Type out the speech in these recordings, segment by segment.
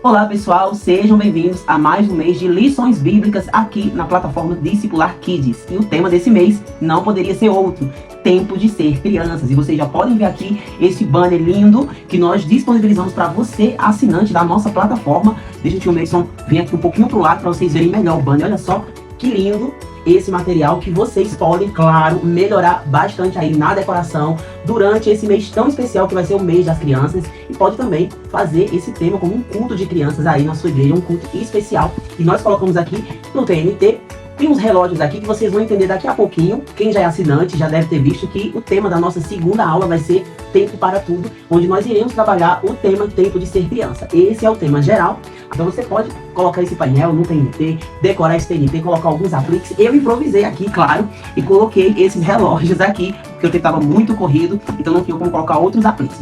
Olá pessoal, sejam bem-vindos a mais um mês de lições bíblicas aqui na plataforma Discipular Kids. E o tema desse mês não poderia ser outro, tempo de ser crianças. E vocês já podem ver aqui esse banner lindo que nós disponibilizamos para você, assinante da nossa plataforma. Deixa o tio Mason vir aqui um pouquinho pro lado para vocês verem melhor o banner. Olha só que lindo esse material que vocês podem, claro, melhorar bastante aí na decoração durante esse mês tão especial que vai ser o mês das crianças, e pode também fazer esse tema como um culto de crianças aí na sua igreja, um culto especial. E nós colocamos aqui no TNT, tem uns relógios aqui que vocês vão entender daqui a pouquinho. Quem já é assinante já deve ter visto que o tema da nossa segunda aula vai ser Tempo para Tudo, onde nós iremos trabalhar o tema Tempo de Ser Criança. Esse é o tema geral. Então você pode colocar esse painel no TNT, decorar esse TNT, colocar alguns apliques. Eu improvisei aqui, claro, e coloquei esses relógios aqui, porque o tempo estava muito corrido, então não tinha como colocar outros apliques.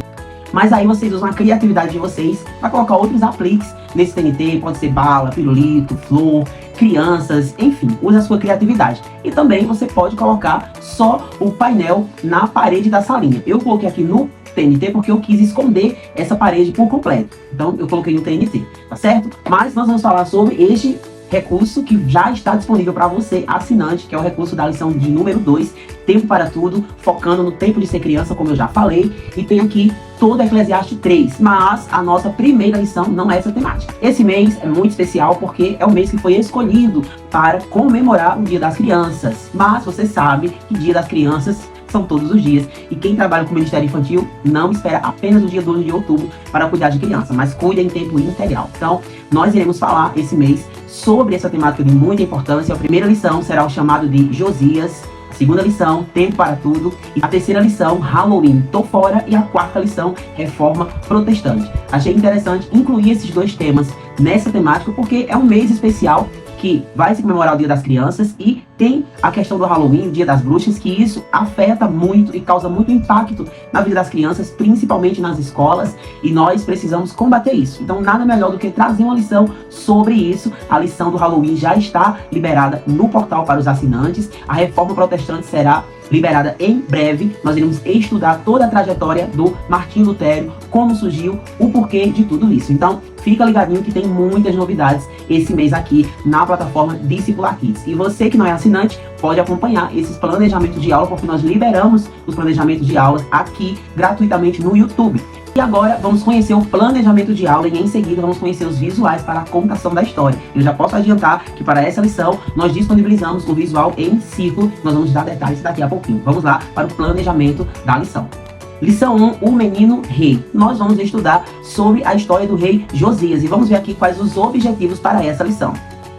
Mas aí vocês usam a criatividade de vocês para colocar outros apliques nesse TNT, pode ser bala, pirulito, flor, crianças, enfim, use a sua criatividade. E também você pode colocar só o painel na parede da salinha. Eu coloquei aqui no TNT porque eu quis esconder essa parede por completo. Então eu coloquei no TNT, tá certo? Mas nós vamos falar sobre este recurso que já está disponível para você, assinante, que é o recurso da lição de número 2, Tempo para Tudo, focando no tempo de ser criança, como eu já falei, e tem aqui todo Eclesiastes 3, mas a nossa primeira lição não é essa temática. Esse mês é muito especial porque é o mês que foi escolhido para comemorar o Dia das Crianças, mas você sabe que Dia das Crianças são todos os dias, e quem trabalha com o Ministério Infantil não espera apenas o dia 12 de outubro para cuidar de criança, mas cuida em tempo integral. Então, nós iremos falar esse mês sobre essa temática de muita importância. A primeira lição será o chamado de Josias, a segunda lição, Tempo para Tudo, e a terceira lição, Halloween, Tô Fora, e a quarta lição, Reforma Protestante. Achei interessante incluir esses dois temas nessa temática porque é um mês especial que vai se comemorar o Dia das Crianças, e tem a questão do Halloween, o Dia das Bruxas, que isso afeta muito e causa muito impacto na vida das crianças, principalmente nas escolas, e nós precisamos combater isso. Então nada melhor do que trazer uma lição sobre isso. A lição do Halloween já está liberada no portal para os assinantes. A Reforma Protestante será liberada em breve. Nós iremos estudar toda a trajetória do Martinho Lutero, como surgiu, o porquê de tudo isso. Então fica ligadinho que tem muitas novidades esse mês aqui na plataforma Discipular Kids. E você que não é assinante, pode acompanhar esses planejamentos de aula, porque nós liberamos os planejamentos de aulas aqui gratuitamente no YouTube. E agora vamos conhecer o planejamento de aula, e em seguida vamos conhecer os visuais para a contação da história. Eu já posso adiantar que para essa lição nós disponibilizamos o visual em círculo. Nós vamos dar detalhes daqui a pouquinho. Vamos lá para o planejamento da lição. Lição 1, o menino rei. Nós vamos estudar sobre a história do rei Josias e vamos ver aqui quais os objetivos para essa lição.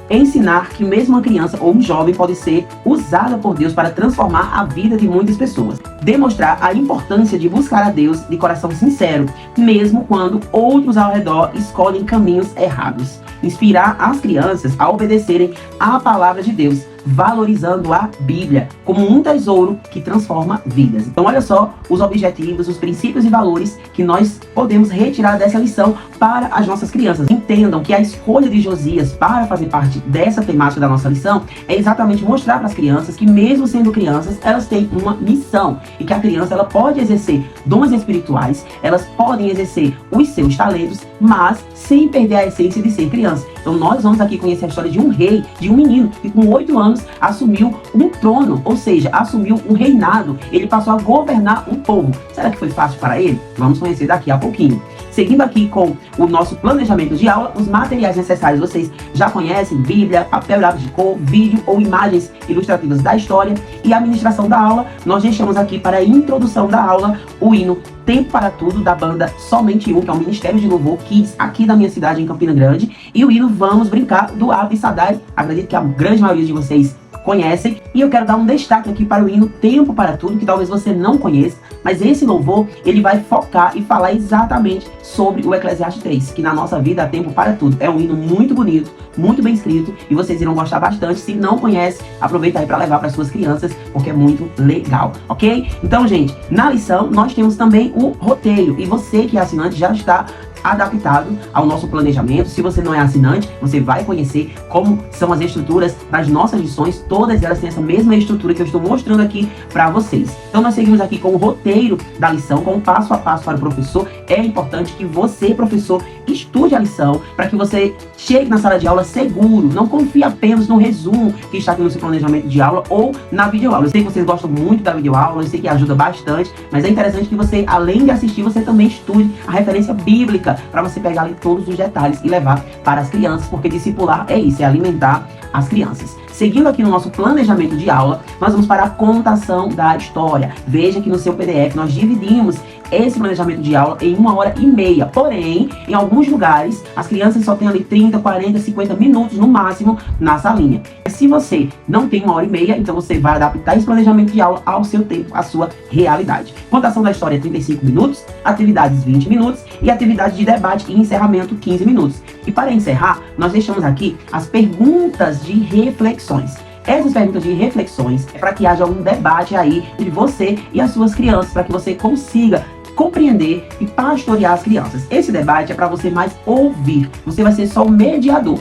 Ensinar que mesmo uma criança ou um jovem pode ser usada por Deus para transformar a vida de muitas pessoas. Demonstrar a importância de buscar a Deus de coração sincero, mesmo quando outros ao redor escolhem caminhos errados. Inspirar as crianças a obedecerem à palavra de Deus, valorizando a Bíblia como um tesouro que transforma vidas. Então olha só os objetivos, os princípios e valores que nós podemos retirar dessa lição para as nossas crianças. Entendam que a escolha de Josias para fazer parte dessa temática da nossa lição é exatamente mostrar para as crianças que, mesmo sendo crianças, elas têm uma missão, e que a criança ela pode exercer dons espirituais, elas podem exercer os seus talentos, mas sem perder a essência de ser criança. Então nós vamos aqui conhecer a história de um rei, de um menino que com 8 anos assumiu um trono, ou seja, assumiu um reinado. Ele passou a governar um povo. Será que foi fácil para ele? Vamos conhecer daqui a pouquinho. Seguindo aqui com o nosso planejamento de aula, os materiais necessários vocês já conhecem: Bíblia, papel, lápis de cor, vídeo ou imagens ilustrativas da história. E a ministração da aula, nós deixamos aqui para a introdução da aula o hino Tempo para Tudo, da banda Somente Um, que é o Ministério de Louvor Kids aqui da minha cidade, em Campina Grande, e o hino Vamos Brincar, do Abdi Sadai. Acredito que a grande maioria de vocês conhecem, e eu quero dar um destaque aqui para o hino Tempo para Tudo, que talvez você não conheça, mas esse louvor, ele vai focar e falar exatamente sobre o Eclesiastes 3, que na nossa vida há tempo para tudo. É um hino muito bonito, muito bem escrito, e vocês irão gostar bastante. Se não conhece, aproveita aí para levar para suas crianças, porque é muito legal, ok? Então, gente, na lição nós temos também o roteiro, e você que é assinante já está adaptado ao nosso planejamento. Se você não é assinante, você vai conhecer como são as estruturas das nossas lições. Todas elas têm essa mesma estrutura que eu estou mostrando aqui para vocês. Então nós seguimos aqui com o roteiro da lição, com o passo a passo para o professor. É importante que você, professor, estude a lição, para que você chegue na sala de aula seguro. Não confie apenas no resumo que está aqui no seu planejamento de aula ou na videoaula. Eu sei que vocês gostam muito da videoaula, eu sei que ajuda bastante, mas é interessante que você, além de assistir, você também estude a referência bíblica, para você pegar ali todos os detalhes e levar para as crianças, porque discipular é isso, é alimentar as crianças. Seguindo aqui no nosso planejamento de aula, nós vamos para a contação da história. Veja que no seu PDF nós dividimos esse planejamento de aula em 1h30. Porém, em alguns lugares, as crianças só têm ali 30, 40, 50 minutos no máximo na salinha. Se você não tem 1h30, então você vai adaptar esse planejamento de aula ao seu tempo, à sua realidade. Contação da história 35 minutos, atividades 20 minutos e atividade de debate e encerramento 15 minutos. E para encerrar, nós deixamos aqui as perguntas de reflexões. Essas perguntas de reflexões é para que haja um debate aí entre você e as suas crianças, para que você consiga compreender e pastorear as crianças. Esse debate é para você mais ouvir, você vai ser só o mediador.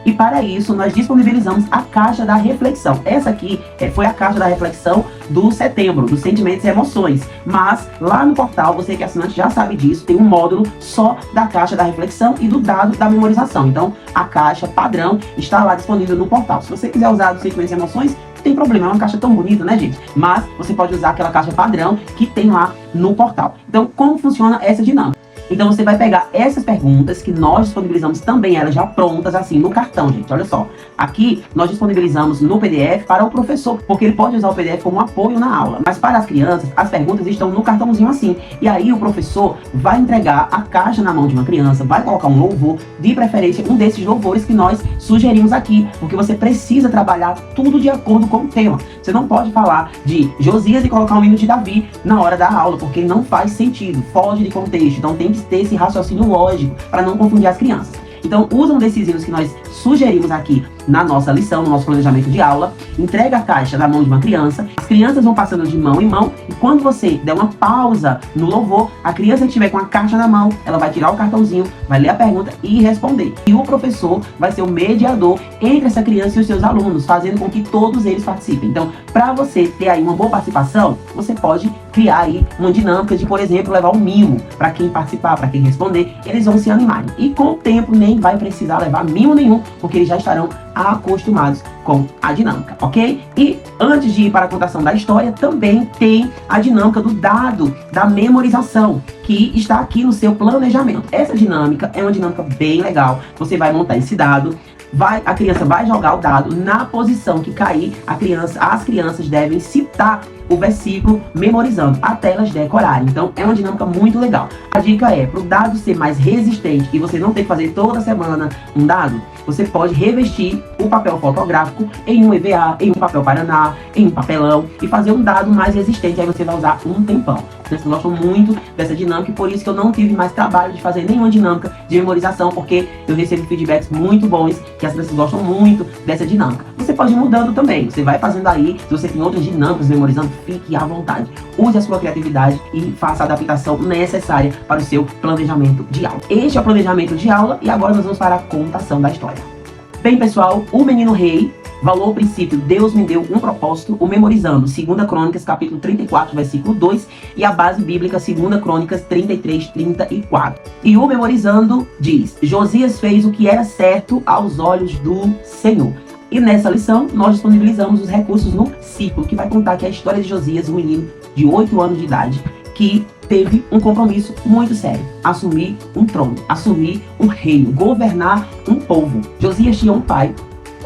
E para isso, nós disponibilizamos a caixa da reflexão. Essa aqui foi a caixa da reflexão do setembro, dos sentimentos e emoções. Mas lá no portal, você que é assinante já sabe disso, tem um módulo só da caixa da reflexão e do dado da memorização. Então, a caixa padrão está lá disponível no portal. Se você quiser usar dos sentimentos e emoções, não tem problema, é uma caixa tão bonita, né, gente? Mas você pode usar aquela caixa padrão que tem lá no portal. Então, como funciona essa dinâmica? Então você vai pegar essas perguntas que nós disponibilizamos também, elas já prontas assim no cartão, gente. Olha só, aqui nós disponibilizamos no PDF para o professor, porque ele pode usar o PDF como apoio na aula. Mas para as crianças, as perguntas estão no cartãozinho assim. E aí o professor vai entregar a caixa na mão de uma criança, vai colocar um louvor, de preferência um desses louvores que nós sugerimos aqui, porque você precisa trabalhar tudo de acordo com o tema. Você não pode falar de Josias e colocar um hino de Davi na hora da aula, porque não faz sentido, foge de contexto. Então tem que ter esse raciocínio lógico para não confundir as crianças. Então, usa um desses hinos que nós sugerimos aqui na nossa lição, no nosso planejamento de aula, entrega a caixa na mão de uma criança, as crianças vão passando de mão em mão, e quando você der uma pausa no louvor, a criança que estiver com a caixa na mão, ela vai tirar o cartãozinho, vai ler a pergunta e responder. E o professor vai ser o mediador entre essa criança e os seus alunos, fazendo com que todos eles participem. Então, para você ter aí uma boa participação, você pode criar aí uma dinâmica de, por exemplo, levar um mimo para quem participar, para quem responder, eles vão se animarem. E com o tempo nem vai precisar levar mimo nenhum, porque eles já estarão acostumados com a dinâmica, ok? E antes de ir para a contação da história, também tem a dinâmica do dado da memorização, que está aqui no seu planejamento. Essa dinâmica é uma dinâmica bem legal. Você vai montar esse dado, a criança vai jogar o dado na posição que cair, as crianças devem citar o versículo memorizando até elas decorarem. Então é uma dinâmica muito legal. A dica é, para o dado ser mais resistente e você não ter que fazer toda semana um dado, você pode revestir o papel fotográfico em um EVA, em um papel Paraná, em um papelão e fazer um dado mais resistente. Aí você vai usar um tempão. Vocês gostam muito dessa dinâmica e por isso que eu não tive mais trabalho de fazer nenhuma dinâmica de memorização, porque eu recebo feedbacks muito bons que as pessoas gostam muito dessa dinâmica. Você pode ir mudando também, você vai fazendo aí, se você tem outras dinâmicas memorizando, fique à vontade. Use a sua criatividade e faça a adaptação necessária para o seu planejamento de aula. Este é o planejamento de aula e agora nós vamos para a contação da história. Bem, pessoal, o menino rei, valor princípio, Deus me deu um propósito, o memorizando, 2 Crônicas, capítulo 34, versículo 2, e a base bíblica, 2 Crônicas 33, 34. E o memorizando diz, Josias fez o que era certo aos olhos do Senhor. E nessa lição, nós disponibilizamos os recursos no ciclo, que vai contar aqui a história de Josias, um menino de 8 anos de idade, que teve um compromisso muito sério, assumir um trono, assumir um reino, governar um povo. Josias tinha um pai,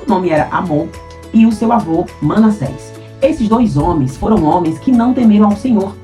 o nome era Amon, e o seu avô Manassés. Esses dois homens foram homens que não temeram ao Senhor.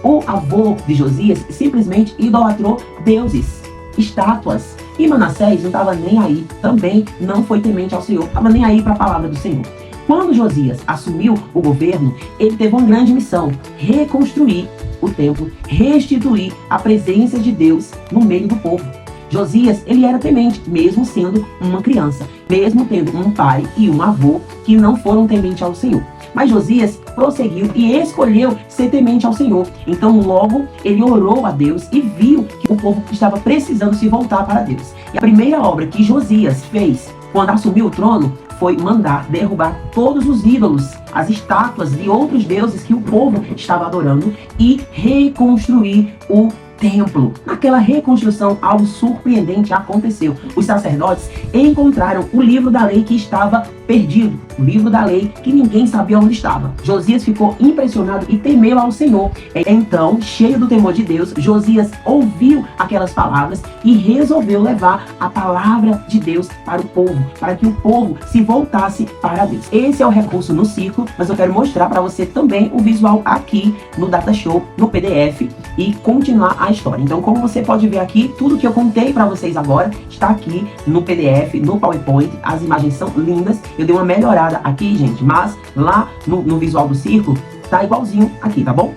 O avô de Josias simplesmente idolatrou deuses, estátuas, e Manassés não estava nem aí, também não foi temente ao Senhor, estava nem aí para a palavra do Senhor. Quando Josias assumiu o governo, ele teve uma grande missão, reconstruir o templo, restituir a presença de Deus no meio do povo. Josias, ele era temente, mesmo sendo uma criança, mesmo tendo um pai e um avô que não foram tementes ao Senhor. Mas Josias prosseguiu e escolheu ser temente ao Senhor. Então logo ele orou a Deus e viu que o povo estava precisando se voltar para Deus. E a primeira obra que Josias fez quando assumiu o trono foi mandar derrubar todos os ídolos, as estátuas de outros deuses que o povo estava adorando e reconstruir o templo. Naquela reconstrução, algo surpreendente aconteceu. Os sacerdotes encontraram o livro da lei que estava perdido, o livro da lei que ninguém sabia onde estava. Josias ficou impressionado e temeu ao Senhor. Então, cheio do temor de Deus, Josias ouviu aquelas palavras e resolveu levar a palavra de Deus para o povo, para que o povo se voltasse para Deus. Esse é o recurso no círculo, mas eu quero mostrar para você também o visual aqui no Data Show, no PDF, e continuar a história. Então, como você pode ver aqui, tudo que eu contei para vocês agora está aqui no PDF, no PowerPoint. As imagens são lindas. Eu dei uma melhorada aqui, gente, mas lá no visual do círculo tá igualzinho aqui, tá bom?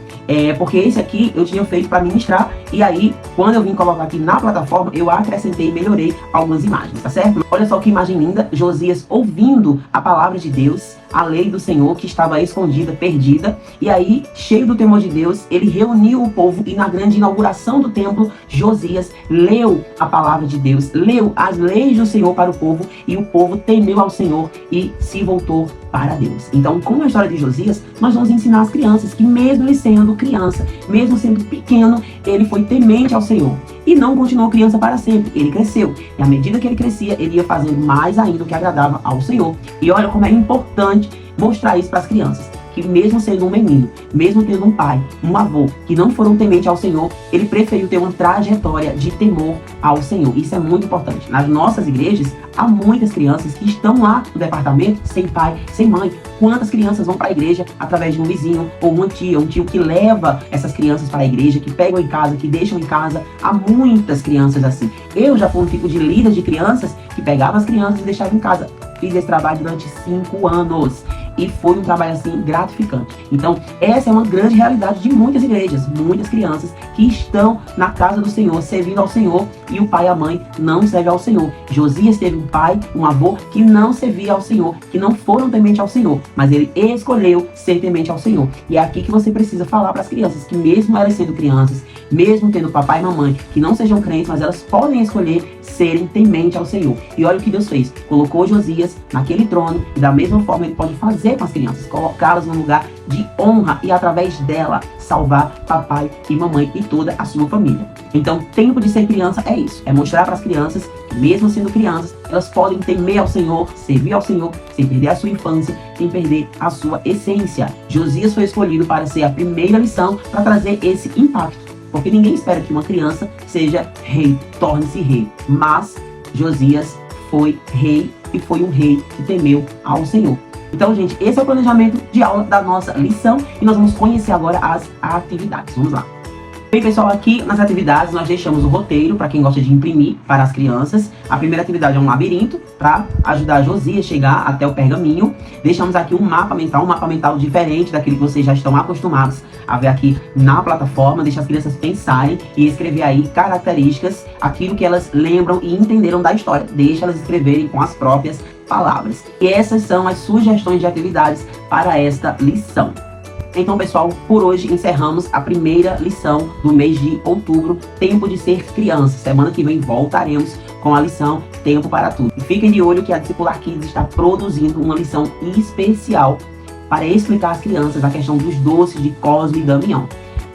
Porque esse aqui eu tinha feito para ministrar, e aí quando eu vim colocar aqui na plataforma, eu acrescentei e melhorei algumas imagens, tá certo? Olha só que imagem linda, Josias ouvindo a palavra de Deus, a lei do Senhor que estava escondida, perdida, e aí, cheio do temor de Deus, ele reuniu o povo, e na grande inauguração do templo, Josias leu a palavra de Deus, leu as leis do Senhor para o povo, e o povo temeu ao Senhor e se voltou para Deus. Então, com a história de Josias, nós vamos ensinar as crianças que mesmo ele sendo criança, mesmo sendo pequeno, ele foi temente ao Senhor. E não continuou criança para sempre, ele cresceu. E à medida que ele crescia, ele ia fazendo mais ainda o que agradava ao Senhor. E olha como é importante mostrar isso para as crianças, que mesmo sendo um menino, mesmo tendo um pai, um avô, que não foram tementes ao Senhor, ele preferiu ter uma trajetória de temor ao Senhor. Isso é muito importante. Nas nossas igrejas, há muitas crianças que estão lá no departamento sem pai, sem mãe. Quantas crianças vão para a igreja através de um vizinho, ou uma tia, um tio que leva essas crianças para a igreja, que pegam em casa, que deixam em casa. Há muitas crianças assim. Eu já fui um tipo de líder de crianças que pegava as crianças e deixava em casa. Fiz esse trabalho durante 5 anos. E foi um trabalho assim gratificante. Então, essa é uma grande realidade de muitas igrejas, muitas crianças que estão na casa do Senhor, servindo ao Senhor, e o pai e a mãe não servem ao Senhor. Josias teve um pai, um avô que não servia ao Senhor, que não foram temente ao Senhor, mas ele escolheu ser temente ao Senhor. E é aqui que você precisa falar para as crianças que, mesmo elas sendo crianças, mesmo tendo papai e mamãe que não sejam crentes, mas elas podem escolher serem temente ao Senhor. E olha o que Deus fez, colocou Josias naquele trono, e da mesma forma ele pode fazer com as crianças, colocá-las num lugar de honra, e através dela salvar papai e mamãe e toda a sua família. Então, tempo de ser criança é isso, é mostrar para as crianças que, mesmo sendo crianças, elas podem temer ao Senhor, servir ao Senhor, sem perder a sua infância, sem perder a sua essência. Josias foi escolhido para ser a primeira lição, para trazer esse impacto, porque ninguém espera que uma criança seja rei, torne-se rei, mas Josias foi rei, e foi um rei que temeu ao Senhor. Então, gente, esse é o planejamento de aula da nossa lição, e nós vamos conhecer agora as atividades. Vamos lá. Bem, pessoal, aqui nas atividades nós deixamos o roteiro para quem gosta de imprimir para as crianças. A primeira atividade é um labirinto para ajudar a Josias a chegar até o pergaminho. Deixamos aqui um mapa mental diferente daquele que vocês já estão acostumados a ver aqui na plataforma. Deixa as crianças pensarem e escrever aí características, aquilo que elas lembram e entenderam da história. Deixa elas escreverem com as próprias palavras. E essas são as sugestões de atividades para esta lição. Então, pessoal, por hoje encerramos a primeira lição do mês de outubro, Tempo de Ser Criança. Semana que vem voltaremos com a lição Tempo para Tudo. E fiquem de olho que a Discipular Kids está produzindo uma lição especial para explicar às crianças a questão dos doces de Cosme e Damião.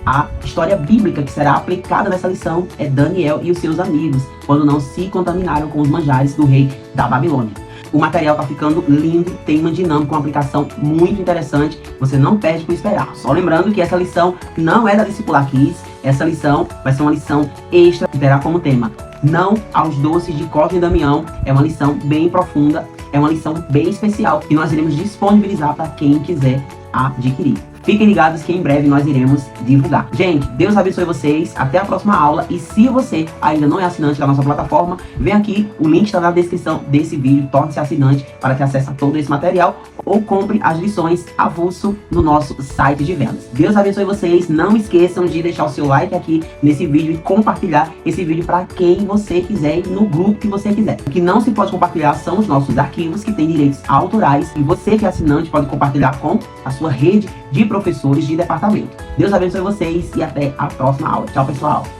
A história bíblica que será aplicada nessa lição é Daniel e os seus amigos, quando não se contaminaram com os manjares do rei da Babilônia. O material tá ficando lindo, tem uma dinâmica, uma aplicação muito interessante. Você não perde por esperar. Só lembrando que essa lição não é da Discipular Kids. Essa lição vai ser uma lição extra que terá como tema Não aos Doces de Cosme e Damião. É uma lição bem profunda, é uma lição bem especial, e nós iremos disponibilizar para quem quiser adquirir. Fiquem ligados que em breve nós iremos divulgar. Gente, Deus abençoe vocês. Até a próxima aula. E se você ainda não é assinante da nossa plataforma, vem aqui, o link está na descrição desse vídeo. Torne-se assinante para ter acesso a todo esse material, ou compre as lições avulso no nosso site de vendas. Deus abençoe vocês. Não esqueçam de deixar o seu like aqui nesse vídeo e compartilhar esse vídeo para quem você quiser e no grupo que você quiser. O que não se pode compartilhar são os nossos arquivos que têm direitos autorais, e você que é assinante pode compartilhar com a sua rede de professores de departamento. Deus abençoe vocês e até a próxima aula. Tchau, pessoal!